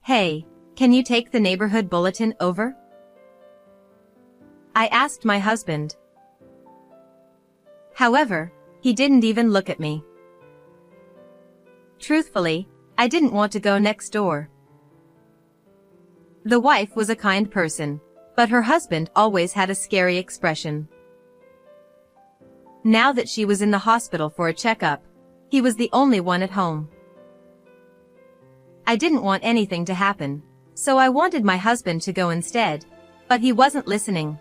Hey, can you take the neighborhood bulletin over? I asked my husband. However, he didn't even look at me. Truthfully, I didn't want to go next door. The wife was a kind person, but her husband always had a scary expression. Now that she was in the hospital for a checkup, he was the only one at home. I didn't want anything to happen, so I wanted my husband to go instead, but he wasn't listening.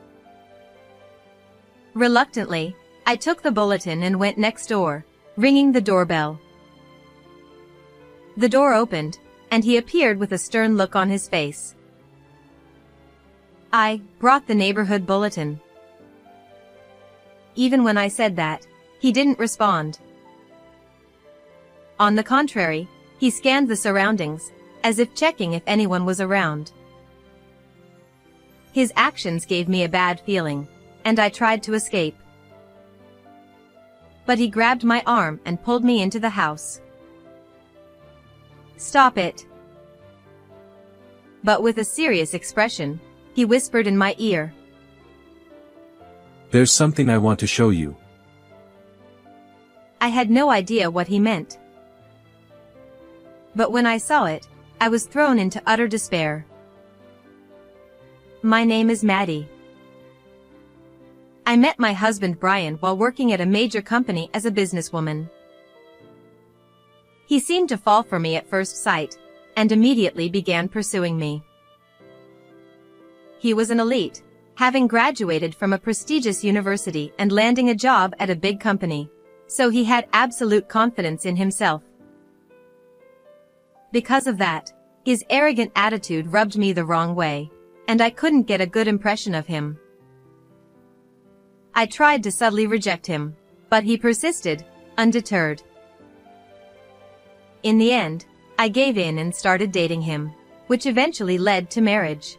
Reluctantly, I took the bulletin and went next door, ringing the doorbell. The door opened, and he appeared with a stern look on his face. I brought the neighborhood bulletin. Even when I said that, he didn't respond. On the contrary, he scanned the surroundings, as if checking if anyone was around. His actions gave me a bad feeling, and I tried to escape. But he grabbed my arm and pulled me into the house. "Stop it!" But with a serious expression, he whispered in my ear. "There's something I want to show you." I had no idea what he meant. But when I saw it, I was thrown into utter despair. My name is Maddie. I met my husband Brian while working at a major company as a businesswoman. He seemed to fall for me at first sight, and immediately began pursuing me. He was an elite, having graduated from a prestigious university and landing a job at a big company, so he had absolute confidence in himself. Because of that, his arrogant attitude rubbed me the wrong way, and I couldn't get a good impression of him. I tried to subtly reject him, but he persisted, undeterred. In the end, I gave in and started dating him, which eventually led to marriage.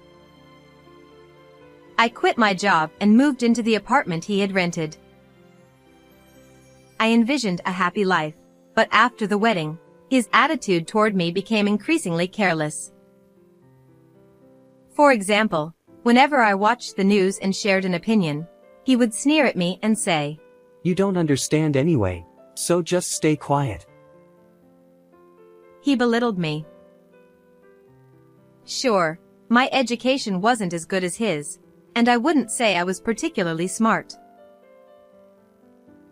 I quit my job and moved into the apartment he had rented. I envisioned a happy life, but after the wedding, his attitude toward me became increasingly careless. For example, whenever I watched the news and shared an opinion, he would sneer at me and say, "You don't understand anyway, so just stay quiet." He belittled me. Sure, my education wasn't as good as his, and I wouldn't say I was particularly smart.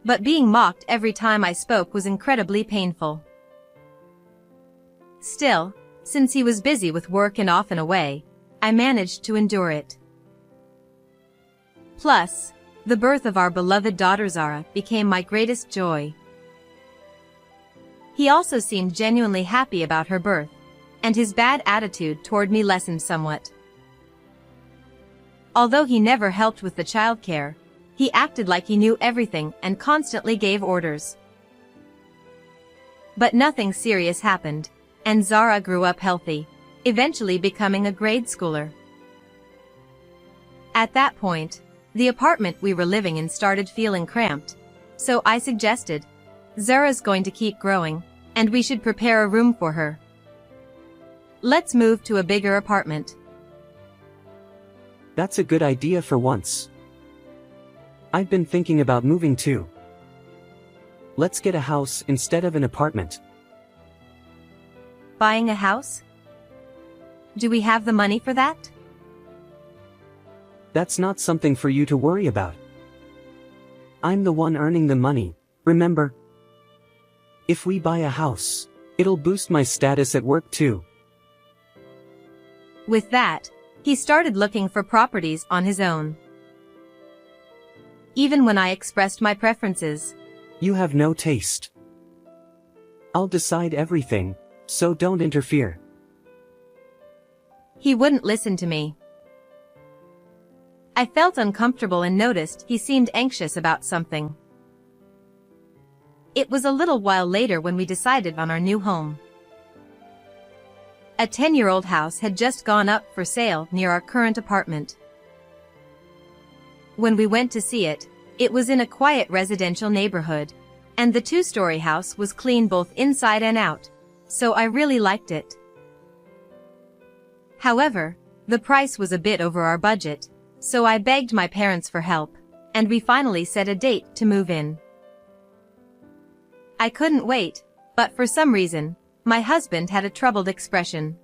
But being mocked every time I spoke was incredibly painful. Still, since he was busy with work and often away, I managed to endure it. Plus, the birth of our beloved daughter Zara became my greatest joy. He also seemed genuinely happy about her birth, and his bad attitude toward me lessened somewhat. Although he never helped with the childcare, he acted like he knew everything and constantly gave orders. But nothing serious happened, and Zara grew up healthy, eventually becoming a grade schooler. At that point, the apartment we were living in started feeling cramped, so I suggested, "Zara's going to keep growing, and we should prepare a room for her. Let's move to a bigger apartment." That's a good idea for once. I've been thinking about moving too. Let's get a house instead of an apartment. Buying a house? Do we have the money for that? That's not something for you to worry about. I'm the one earning the money, remember? If we buy a house, it'll boost my status at work too. With that, he started looking for properties on his own. Even when I expressed my preferences. You have no taste. I'll decide everything, so don't interfere. He wouldn't listen to me. I felt uncomfortable and noticed he seemed anxious about something. It was a little while later when we decided on our new home. A 10-year-old house had just gone up for sale near our current apartment. When we went to see it, it was in a quiet residential neighborhood, and the 2-story house was clean both inside and out, so I really liked it. However, the price was a bit over our budget, so I begged my parents for help, and we finally set a date to move in. I couldn't wait, but for some reason, my husband had a troubled expression.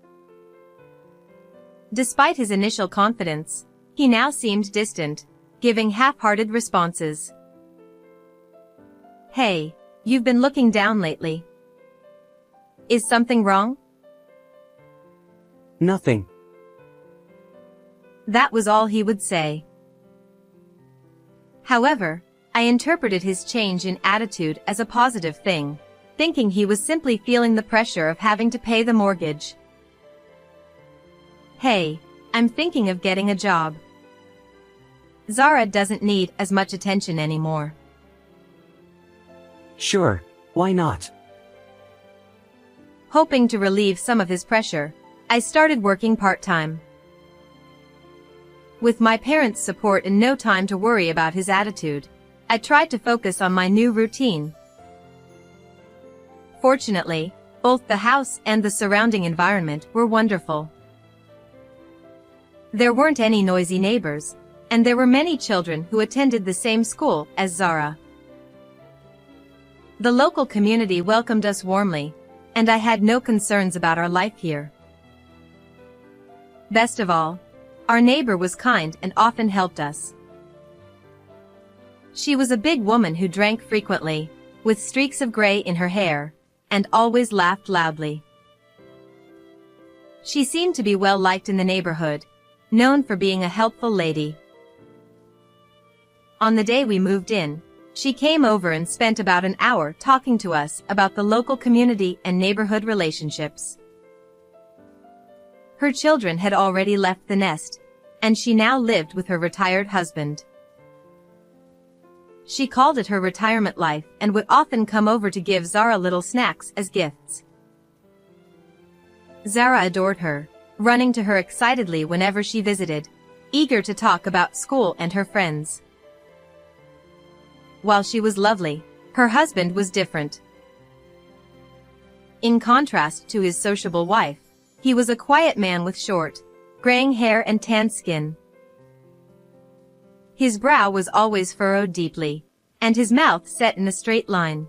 Despite his initial confidence, he now seemed distant, giving half-hearted responses. "Hey, you've been looking down lately. Is something wrong?" Nothing. That was all he would say. However, I interpreted his change in attitude as a positive thing, thinking he was simply feeling the pressure of having to pay the mortgage. "Hey, I'm thinking of getting a job. Zara doesn't need as much attention anymore." Sure, why not? Hoping to relieve some of his pressure, I started working part-time. With my parents' support and no time to worry about his attitude, I tried to focus on my new routine. Fortunately, both the house and the surrounding environment were wonderful. There weren't any noisy neighbors, and there were many children who attended the same school as Zara. The local community welcomed us warmly, and I had no concerns about our life here. Best of all, our neighbor was kind and often helped us. She was a big woman who drank frequently, with streaks of gray in her hair, and always laughed loudly. She seemed to be well liked in the neighborhood, known for being a helpful lady. On the day we moved in, she came over and spent about an hour talking to us about the local community and neighborhood relationships. Her children had already left the nest, and she now lived with her retired husband. She called it her retirement life and would often come over to give Zara little snacks as gifts. Zara adored her, running to her excitedly whenever she visited, eager to talk about school and her friends. While she was lovely, her husband was different. In contrast to his sociable wife, he was a quiet man with short, graying hair and tanned skin. His brow was always furrowed deeply, and his mouth set in a straight line.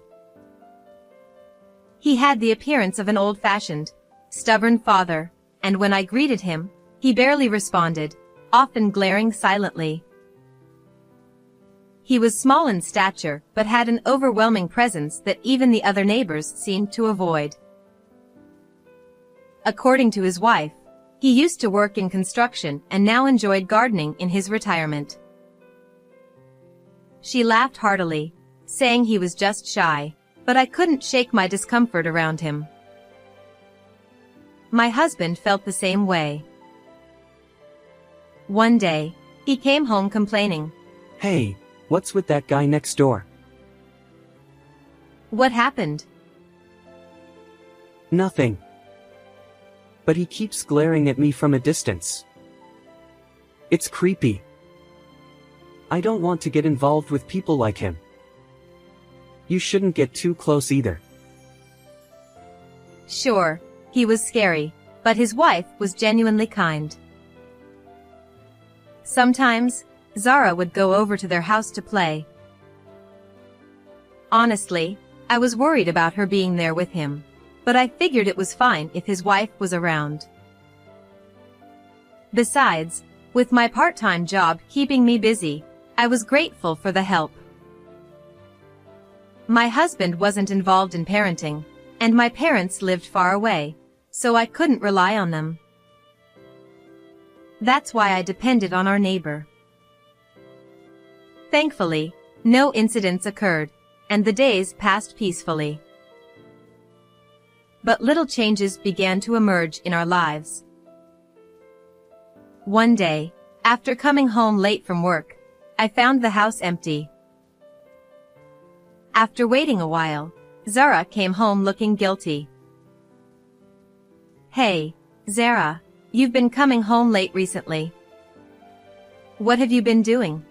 He had the appearance of an old-fashioned, stubborn father, and when I greeted him, he barely responded, often glaring silently. He was small in stature but had an overwhelming presence that even the other neighbors seemed to avoid. According to his wife, he used to work in construction and now enjoyed gardening in his retirement. She laughed heartily, saying he was just shy, but I couldn't shake my discomfort around him. My husband felt the same way. One day, he came home complaining. "Hey, what's with that guy next door?" "What happened?" "Nothing. But he keeps glaring at me from a distance. It's creepy. I don't want to get involved with people like him. You shouldn't get too close either." Sure, he was scary, but his wife was genuinely kind. Sometimes, Zara would go over to their house to play. Honestly, I was worried about her being there with him, but I figured it was fine if his wife was around. Besides, with my part-time job keeping me busy, I was grateful for the help. My husband wasn't involved in parenting, and my parents lived far away, so I couldn't rely on them. That's why I depended on our neighbor. Thankfully, no incidents occurred, and the days passed peacefully. But little changes began to emerge in our lives. One day, after coming home late from work, I found the house empty. After waiting a while, Zara came home looking guilty. "Hey, Zara, you've been coming home late recently. What have you been doing?"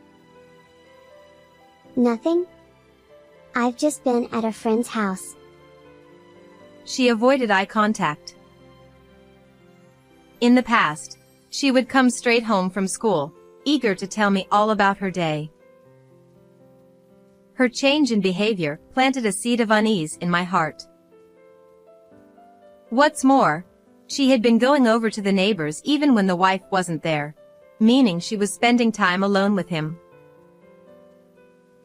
Nothing. I've just been at a friend's house. She avoided eye contact. In the past, she would come straight home from school, eager to tell me all about her day. Her change in behavior planted a seed of unease in my heart. What's more, she had been going over to the neighbors even when the wife wasn't there, meaning she was spending time alone with him.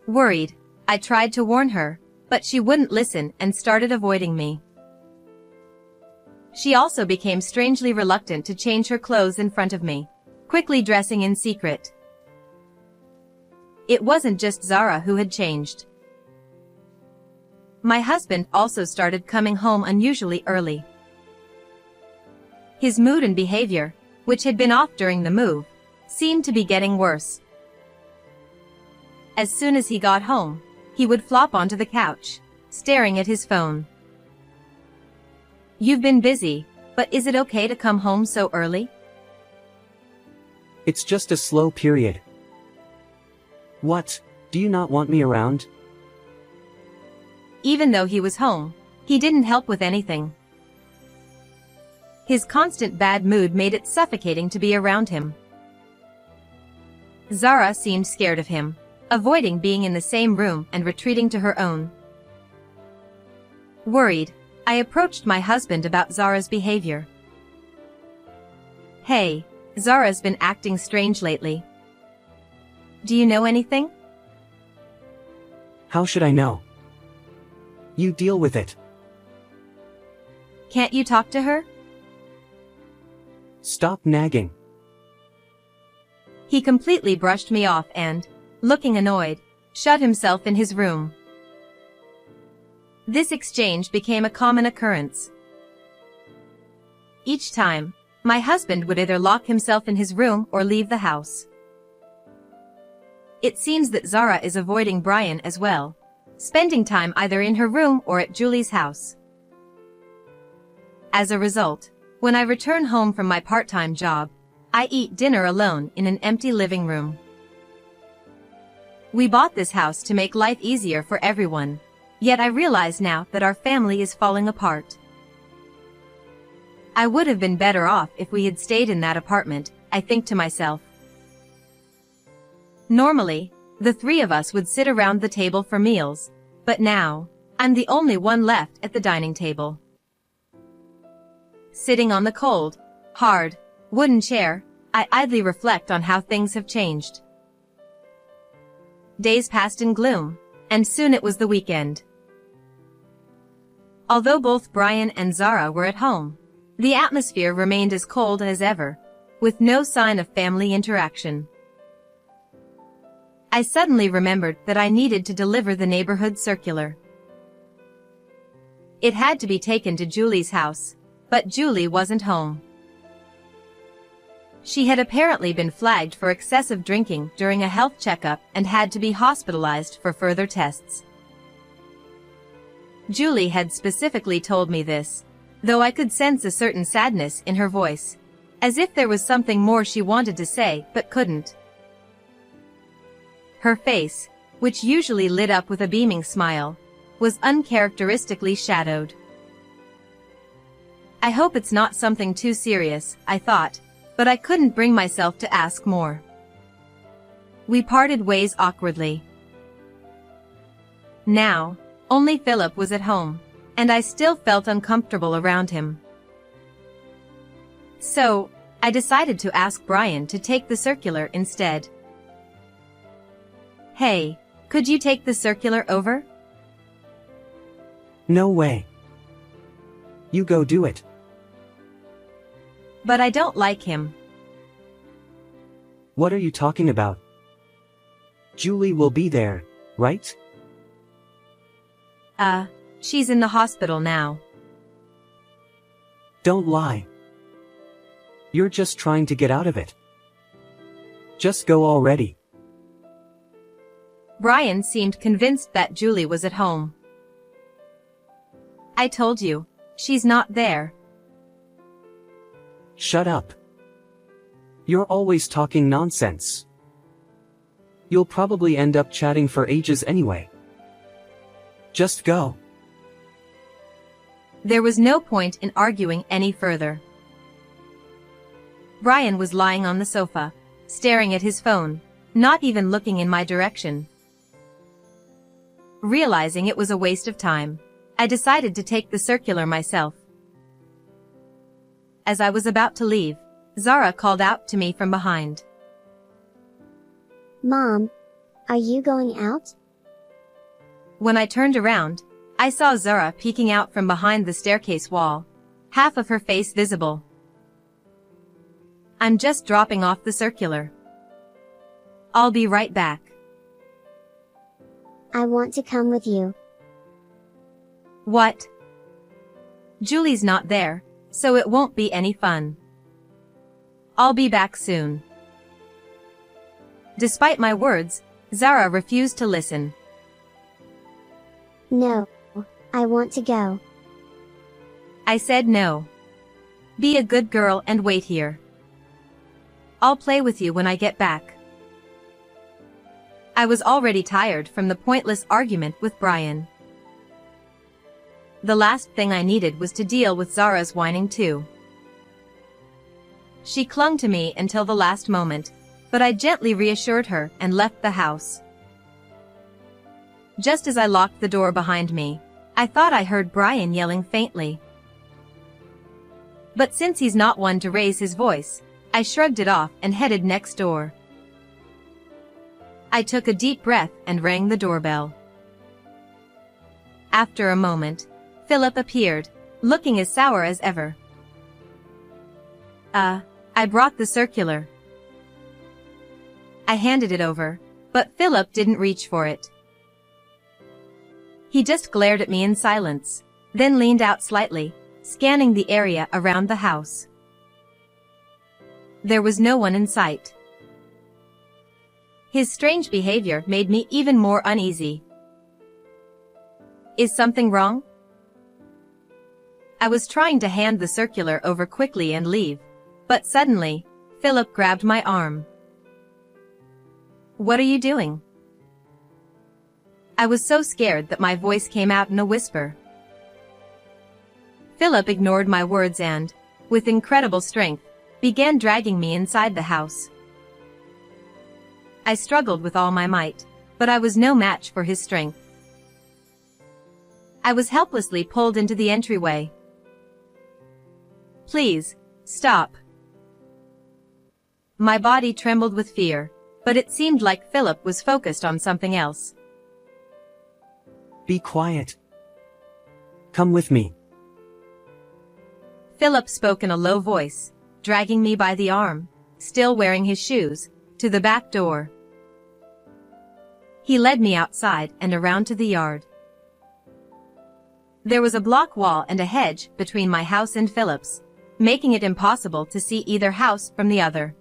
Worried, I tried to warn her, but she wouldn't listen and started avoiding me. She also became strangely reluctant to change her clothes in front of me, quickly dressing in secret. It wasn't just Zara who had changed. My husband also started coming home unusually early. His mood and behavior, which had been off during the move, seemed to be getting worse. As soon as he got home, he would flop onto the couch, staring at his phone. "You've been busy, but is it okay to come home so early?" It's just a slow period. What, do you not want me around? Even though he was home, he didn't help with anything. His constant bad mood made it suffocating to be around him. Zara seemed scared of him, avoiding being in the same room and retreating to her own. Worried, I approached my husband about Zara's behavior. "Hey, Zara's been acting strange lately. Do you know anything?" How should I know? You deal with it. "Can't you talk to her?" Stop nagging. He completely brushed me off and, looking annoyed, shut himself in his room. This exchange became a common occurrence. Each time, my husband would either lock himself in his room or leave the house. It seems that Zara is avoiding Brian as well, spending time either in her room or at Julie's house. As a result, when I return home from my part-time job, I eat dinner alone in an empty living room. We bought this house to make life easier for everyone, yet I realize now that our family is falling apart. I would have been better off if we had stayed in that apartment, I think to myself. Normally, the three of us would sit around the table for meals, but now, I'm the only one left at the dining table. Sitting on the cold, hard, wooden chair, I idly reflect on how things have changed. Days passed in gloom, and soon it was the weekend. Although both Brian and Zara were at home, the atmosphere remained as cold as ever, with no sign of family interaction. I suddenly remembered that I needed to deliver the neighborhood circular. It had to be taken to Julie's house, but Julie wasn't home. She had apparently been flagged for excessive drinking during a health checkup and had to be hospitalized for further tests. Julie had specifically told me this, though I could sense a certain sadness in her voice, as if there was something more she wanted to say but couldn't. Her face, which usually lit up with a beaming smile, was uncharacteristically shadowed. I hope it's not something too serious, I thought, but I couldn't bring myself to ask more. We parted ways awkwardly. Now, only Philip was at home, and I still felt uncomfortable around him. So, I decided to ask Brian to take the circular instead. "Hey, could you take the circular over?" No way. You go do it. But I don't like him. What are you talking about? Julie will be there, right? She's in the hospital now. Don't lie. You're just trying to get out of it. Just go already. Brian seemed convinced that Julie was at home. "I told you, she's not there." Shut up. You're always talking nonsense. You'll probably end up chatting for ages anyway. Just go. There was no point in arguing any further. Brian was lying on the sofa, staring at his phone, not even looking in my direction. Realizing it was a waste of time, I decided to take the circular myself. As I was about to leave, Zara called out to me from behind. Mom, are you going out? When I turned around, I saw Zara peeking out from behind the staircase wall, half of her face visible. I'm just dropping off the circular. I'll be right back. I want to come with you. What? Julie's not there, so it won't be any fun. I'll be back soon. Despite my words, Zara refused to listen. No, I want to go. I said no. Be a good girl and wait here. I'll play with you when I get back. I was already tired from the pointless argument with Brian. The last thing I needed was to deal with Zara's whining too. She clung to me until the last moment, but I gently reassured her and left the house. Just as I locked the door behind me, I thought I heard Brian yelling faintly. But since he's not one to raise his voice, I shrugged it off and headed next door. I took a deep breath and rang the doorbell. After a moment, Philip appeared, looking as sour as ever. I brought the circular. I handed it over, but Philip didn't reach for it. He just glared at me in silence, then leaned out slightly, scanning the area around the house. There was no one in sight. His strange behavior made me even more uneasy. Is something wrong? I was trying to hand the circular over quickly and leave, but suddenly, Philip grabbed my arm. What are you doing? I was so scared that my voice came out in a whisper. Philip ignored my words and, with incredible strength, began dragging me inside the house. I struggled with all my might, but I was no match for his strength. I was helplessly pulled into the entryway. Please, stop. My body trembled with fear, but it seemed like Philip was focused on something else. Be quiet. Come with me. Philip spoke in a low voice, dragging me by the arm, still wearing his shoes, to the back door. He led me outside and around to the yard. There was a block wall and a hedge between my house and Philip's, making it impossible to see either house from the other.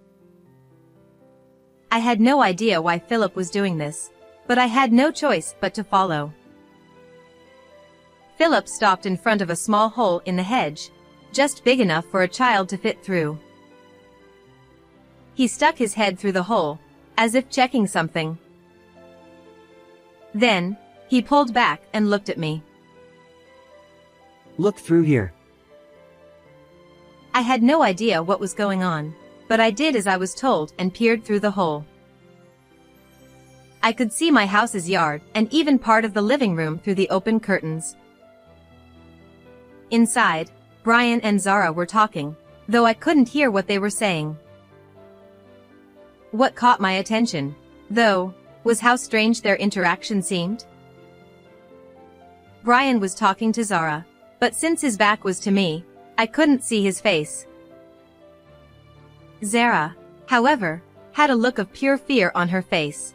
I had no idea why Philip was doing this, but I had no choice but to follow. Philip stopped in front of a small hole in the hedge, just big enough for a child to fit through. He stuck his head through the hole, as if checking something. Then, he pulled back and looked at me. Look through here. I had no idea what was going on, but I did as I was told and peered through the hole. I could see my house's yard and even part of the living room through the open curtains. Inside, Brian and Zara were talking, though I couldn't hear what they were saying. What caught my attention, though, was how strange their interaction seemed. Brian was talking to Zara, but since his back was to me, I couldn't see his face. Zara, however, had a look of pure fear on her face.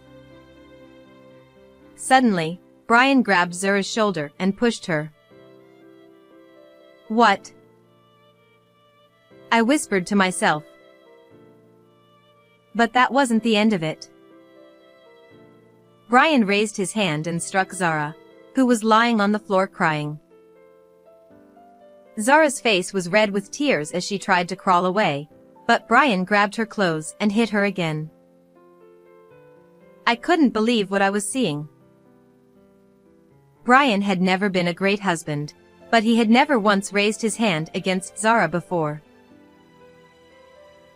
Suddenly, Brian grabbed Zara's shoulder and pushed her. What? I whispered to myself. But that wasn't the end of it. Brian raised his hand and struck Zara, who was lying on the floor crying. Zara's face was red with tears as she tried to crawl away, but Brian grabbed her clothes and hit her again. I couldn't believe what I was seeing. Brian had never been a great husband, but he had never once raised his hand against Zara before.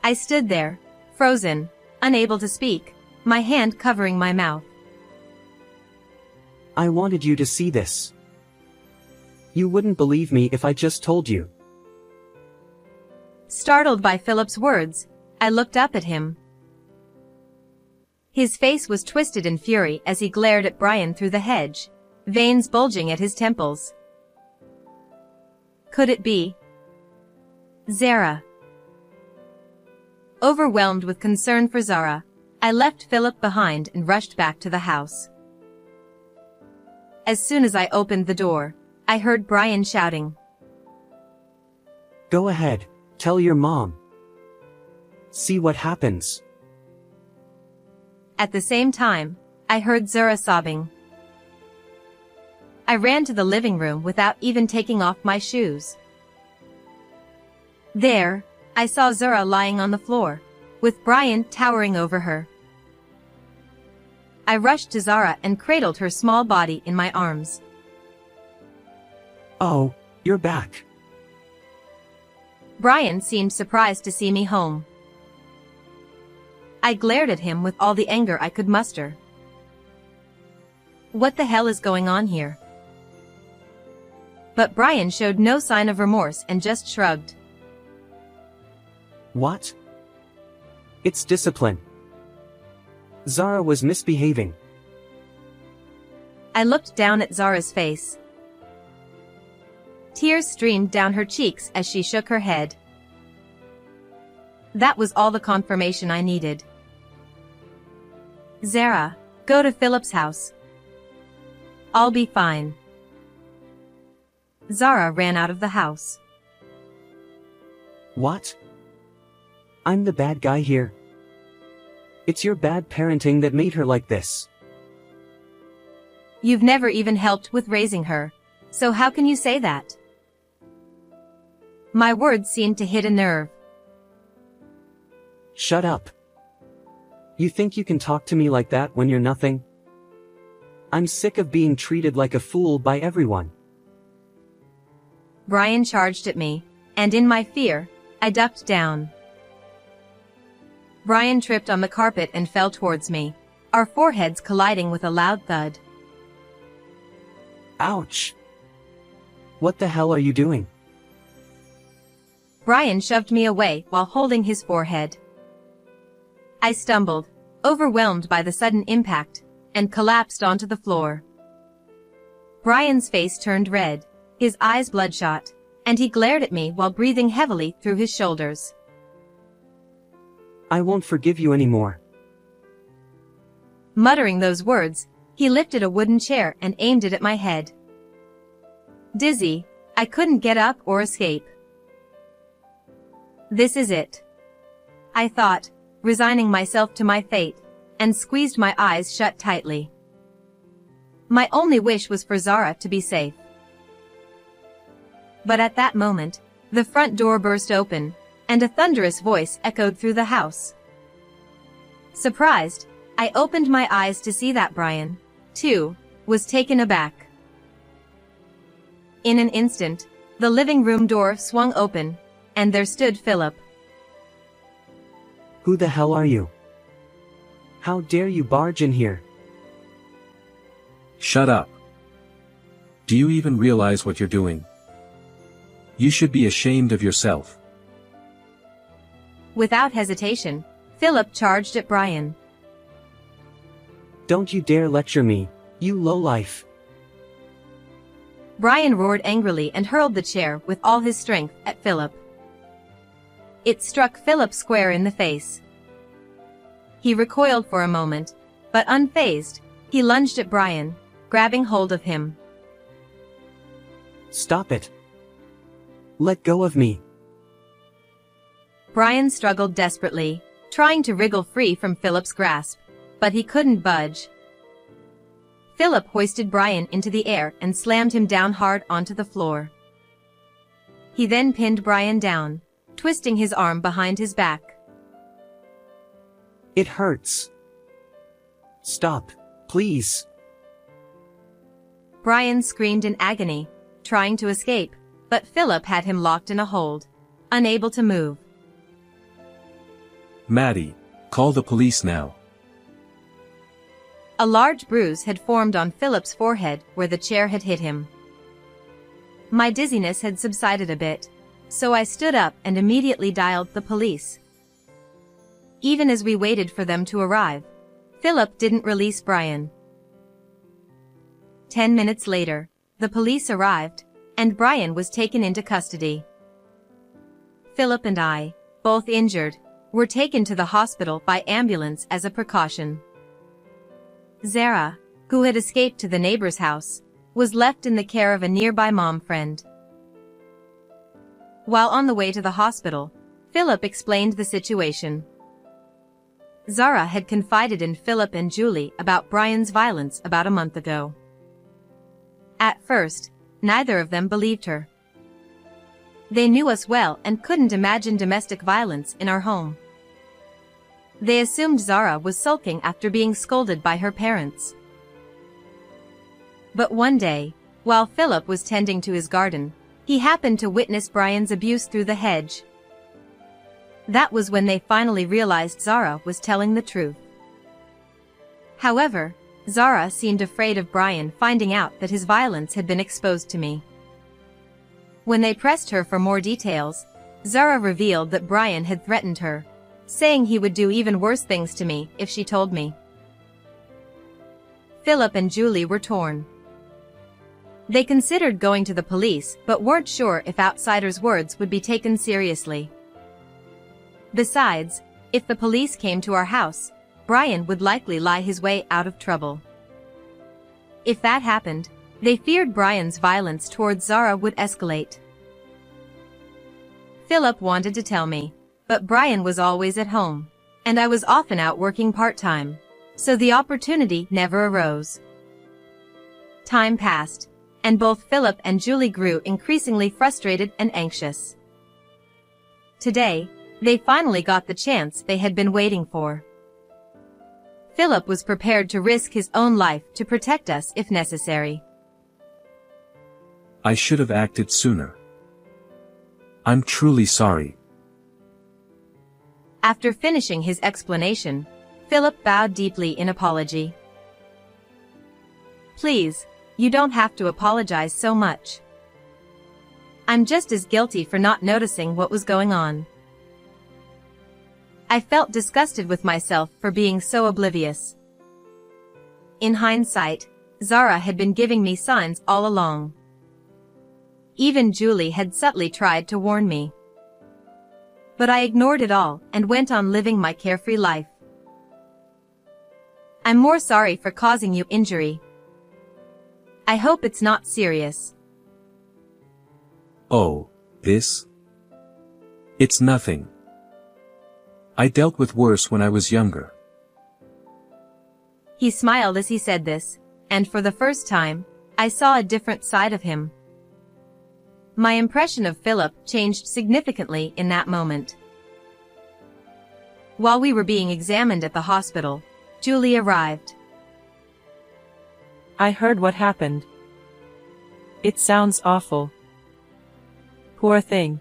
I stood there, frozen, unable to speak, my hand covering my mouth. I wanted you to see this. You wouldn't believe me if I just told you. Startled by Philip's words, I looked up at him. His face was twisted in fury as he glared at Brian through the hedge, veins bulging at his temples. Could it be Zara? Overwhelmed with concern for Zara, I left Philip behind and rushed back to the house. As soon as I opened the door, I heard Brian shouting, Go ahead, tell your mom. See what happens. At the same time, I heard Zara sobbing. I ran to the living room without even taking off my shoes. There, I saw Zara lying on the floor, with Brian towering over her. I rushed to Zara and cradled her small body in my arms. Oh, you're back. Brian seemed surprised to see me home. I glared at him with all the anger I could muster. What the hell is going on here? But Brian showed no sign of remorse and just shrugged. What? It's discipline. Zara was misbehaving. I looked down at Zara's face. Tears streamed down her cheeks as she shook her head. That was all the confirmation I needed. Zara, go to Philip's house. I'll be fine. Zara ran out of the house. What? I'm the bad guy here. It's your bad parenting that made her like this. You've never even helped with raising her, so how can you say that? My words seemed to hit a nerve. Shut up. You think you can talk to me like that when you're nothing? I'm sick of being treated like a fool by everyone. Brian charged at me, and in my fear, I ducked down. Brian tripped on the carpet and fell towards me, our foreheads colliding with a loud thud. Ouch! What the hell are you doing? Brian shoved me away while holding his forehead. I stumbled, overwhelmed by the sudden impact, and collapsed onto the floor. Brian's face turned red, his eyes bloodshot, and he glared at me while breathing heavily through his shoulders. I won't forgive you anymore. Muttering those words, he lifted a wooden chair and aimed it at my head. Dizzy, I couldn't get up or escape. This is it, I thought, resigning myself to my fate, and squeezed my eyes shut tightly. My only wish was for Zara to be safe. But at that moment, the front door burst open, and a thunderous voice echoed through the house. Surprised, I opened my eyes to see that Brian, too, was taken aback. In an instant, the living room door swung open, and there stood Philip. Who the hell are you? How dare you barge in here? Shut up. Do you even realize what you're doing? You should be ashamed of yourself. Without hesitation, Philip charged at Brian. Don't you dare lecture me, you lowlife. Brian roared angrily and hurled the chair with all his strength at Philip. It struck Philip square in the face. He recoiled for a moment, but unfazed, he lunged at Brian, grabbing hold of him. Stop it. Let go of me. Brian struggled desperately, trying to wriggle free from Philip's grasp, but he couldn't budge. Philip hoisted Brian into the air and slammed him down hard onto the floor. He then pinned Brian down, twisting his arm behind his back. It hurts. Stop, please. Brian screamed in agony, trying to escape, but Philip had him locked in a hold, unable to move. Maddie, call the police now. A large bruise had formed on Philip's forehead where the chair had hit him. My dizziness had subsided a bit, so I stood up and immediately dialed the police. Even as we waited for them to arrive, Philip didn't release Brian. 10 minutes later, the police arrived, and Brian was taken into custody. Philip and I, both injured, were taken to the hospital by ambulance as a precaution. Zara, who had escaped to the neighbor's house, was left in the care of a nearby mom friend. While on the way to the hospital, Philip explained the situation. Zara had confided in Philip and Julie about Brian's violence about a month ago. At first, neither of them believed her. They knew us well and couldn't imagine domestic violence in our home. They assumed Zara was sulking after being scolded by her parents. But one day, while Philip was tending to his garden, he happened to witness Brian's abuse through the hedge. That was when they finally realized Zara was telling the truth. However, Zara seemed afraid of Brian finding out that his violence had been exposed to me. When they pressed her for more details, Zara revealed that Brian had threatened her, saying he would do even worse things to me if she told me. Philip and Julie were torn. They considered going to the police but weren't sure if outsiders' words would be taken seriously. Besides, if the police came to our house, Brian would likely lie his way out of trouble. If that happened, they feared Brian's violence towards Zara would escalate. Philip wanted to tell me, but Brian was always at home, and I was often out working part-time, so the opportunity never arose. Time passed, and both Philip and Julie grew increasingly frustrated and anxious. Today, they finally got the chance they had been waiting for. Philip was prepared to risk his own life to protect us if necessary. I should have acted sooner. I'm truly sorry. After finishing his explanation, Philip bowed deeply in apology. Please, you don't have to apologize so much. I'm just as guilty for not noticing what was going on. I felt disgusted with myself for being so oblivious. In hindsight, Zara had been giving me signs all along. Even Julie had subtly tried to warn me. But I ignored it all and went on living my carefree life. I'm more sorry for causing you injury. I hope it's not serious. Oh, this? It's nothing. I dealt with worse when I was younger. He smiled as he said this, and for the first time, I saw a different side of him. My impression of Philip changed significantly in that moment. While we were being examined at the hospital, Julie arrived. I heard what happened. It sounds awful. Poor thing.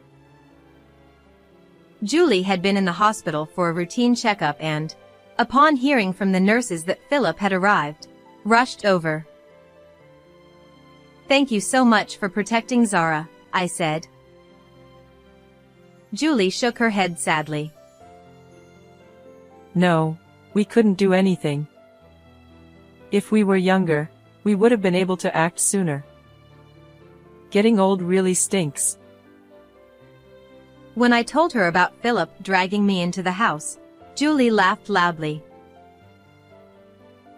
Julie had been in the hospital for a routine checkup and, upon hearing from the nurses that Philip had arrived, rushed over. Thank you so much for protecting Zara, I said. Julie shook her head sadly. No, we couldn't do anything. If we were younger, we would have been able to act sooner. Getting old really stinks. When I told her about Philip dragging me into the house, Julie laughed loudly.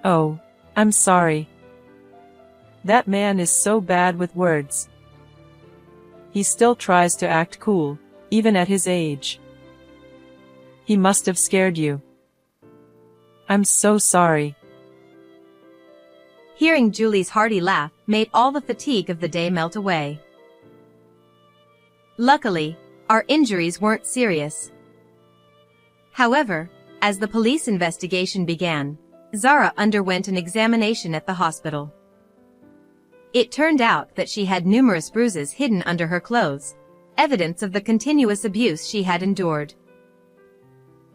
Oh, I'm sorry. That man is so bad with words. He still tries to act cool, even at his age. He must have scared you. I'm so sorry. Hearing Julie's hearty laugh made all the fatigue of the day melt away. Luckily, our injuries weren't serious. However, as the police investigation began, Zara underwent an examination at the hospital. It turned out that she had numerous bruises hidden under her clothes, evidence of the continuous abuse she had endured.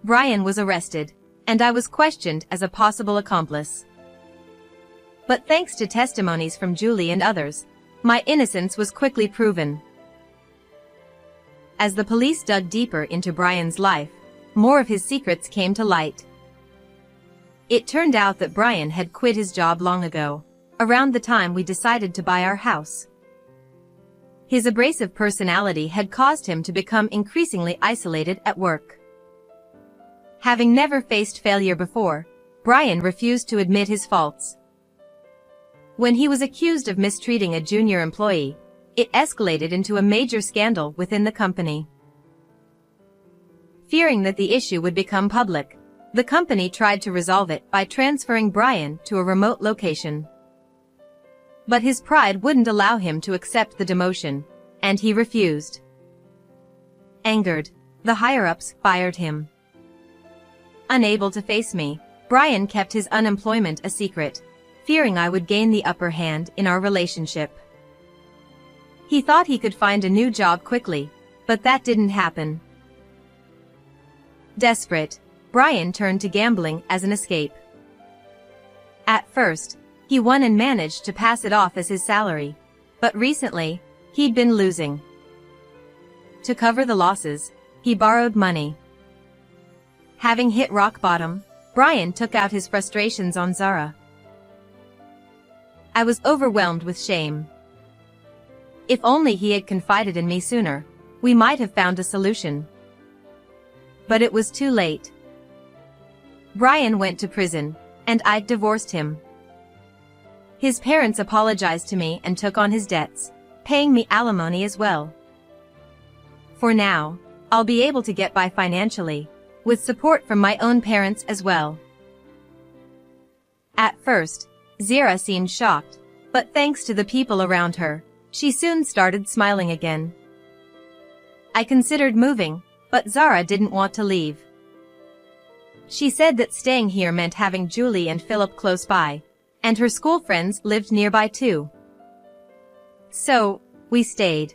Brian was arrested, and I was questioned as a possible accomplice. But thanks to testimonies from Julie and others, my innocence was quickly proven. As the police dug deeper into Brian's life, more of his secrets came to light. It turned out that Brian had quit his job long ago, around the time we decided to buy our house. His abrasive personality had caused him to become increasingly isolated at work. Having never faced failure before, Brian refused to admit his faults. When he was accused of mistreating a junior employee, it escalated into a major scandal within the company. Fearing that the issue would become public, the company tried to resolve it by transferring Brian to a remote location. But his pride wouldn't allow him to accept the demotion, and he refused. Angered, the higher-ups fired him. Unable to face me, Brian kept his unemployment a secret, fearing I would gain the upper hand in our relationship. He thought he could find a new job quickly, but that didn't happen. Desperate, Brian turned to gambling as an escape. At first, he won and managed to pass it off as his salary, but recently, he'd been losing. To cover the losses, he borrowed money. Having hit rock bottom, Brian took out his frustrations on Zara. I was overwhelmed with shame. If only he had confided in me sooner, we might have found a solution. But it was too late. Brian went to prison, and I divorced him. His parents apologized to me and took on his debts, paying me alimony as well. For now, I'll be able to get by financially, with support from my own parents as well. At first, Zara seemed shocked, but thanks to the people around her, she soon started smiling again. I considered moving, but Zara didn't want to leave. She said that staying here meant having Julie and Philip close by, and her school friends lived nearby too. So, we stayed.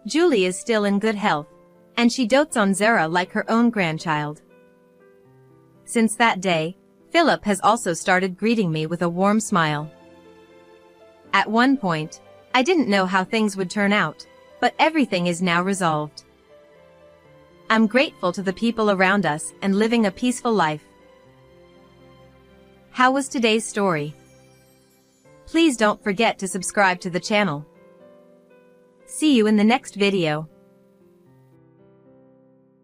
Julie is still in good health, and she dotes on Zara like her own grandchild. Since that day, Philip has also started greeting me with a warm smile. At one point, I didn't know how things would turn out, but everything is now resolved. I'm grateful to the people around us and living a peaceful life. How was today's story? Please don't forget to subscribe to the channel. See you in the next video.